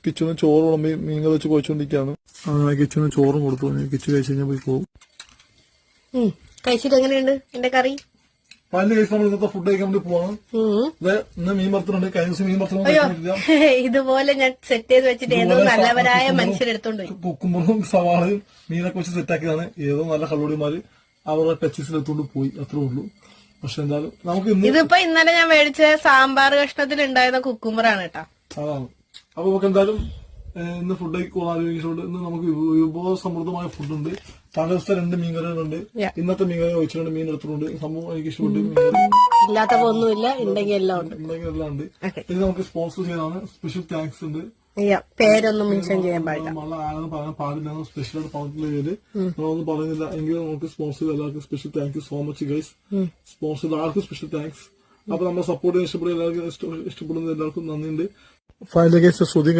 കിച്ചണിൽ ചോറ് വിളമ്പി മീൻ കറി വെച്ച് കുഴച്ചോണ്ടിരിക്കുകയാണ്. കിച്ചണിൽ ചോറും കൊടുത്തു. കിച്ചു കഴിച്ച് കഴിഞ്ഞാൽ പോയി പോകും. കഴിച്ചിട്ട് എങ്ങനെയുണ്ട് എന്റെ കറി? പല്ല് കഴിച്ച് നമ്മൾ ഇന്നത്തെ ഫുഡ് കഴിക്കാൻ വേണ്ടി പോവാണ്. ഇന്ന് മീൻ വറുത്തുണ്ട്. കഴിഞ്ഞ ദിവസം മീൻ വറുത്തുണ്ട്. ഇതുപോലെ ഞാൻ സെറ്റ് ചെയ്ത് വെച്ചിട്ട് ഏതോ നല്ലവരായ മനുഷ്യരെടുത്തോണ്ട് പോയി. കുക്കുമ്പറും സവാളയും മീനൊക്കെ വെച്ച് സെറ്റാക്കിയതാണ്. ഏതോ നല്ല കള്ളുടിമാര് അവരുടെ ടച്ചിൽ എടുത്തോണ്ട് പോയി. അത്രേ ഉള്ളൂ. പക്ഷെ എന്തായാലും നമുക്ക് ഇതിപ്പോ ഇന്നലെ ഞാൻ മേടിച്ച സാമ്പാർ കഷ്ണത്തിൽ ഉണ്ടായിരുന്ന കുക്കുമ്പറാണ് കേട്ടോ. അതാണ്. അപ്പൊ നമുക്ക് എന്തായാലും ഇന്ന് ഫുഡ് ആലോചിച്ചുകൊണ്ട് ഇന്ന് നമുക്ക് വിഭവസമൃദ്ധമായ ഫുഡുണ്ട്. തലേദിവസത്തെ 2 മീൻകറികളുണ്ട്. ഇന്നത്തെ മീൻകറി വെച്ചിട്ടുണ്ട്. മീൻ എടുത്തിട്ടുണ്ട്. സംഭവം എനിക്ക് ഇഷ്ടപ്പെട്ടു. ഇല്ലാത്തപ്പോ ഒന്നുമില്ല, ഉണ്ടെങ്കിൽ എല്ലാം ഉണ്ട്. ഇത് നമുക്ക് സ്പോൺസർ ചെയ്താണ്. സ്പെഷ്യൽ താങ്ക്സ് ഉണ്ട്. പേരൊന്നും മെൻഷൻ ചെയ്യാൻ പാടില്ല. പറയാൻ പാടില്ല. സ്പെഷ്യലായിട്ട് പറഞ്ഞിട്ടുള്ള പേര് നമ്മളൊന്നും പറയുന്നില്ല. എങ്കിലും നമുക്ക് സ്പോൺസർ ചെയ്ത എല്ലാവർക്കും special thank you so much guys. Sponsor ചെയ്ത ആർക്കും സ്പെഷ്യൽ താങ്ക്സ്. അപ്പൊ നമ്മളെ സപ്പോർട്ട് ഇഷ്ടപ്പെടുന്ന എല്ലാവർക്കും നന്ദിയുണ്ട്. ഫൈനൽ ഗൈസ് ശ്രുതി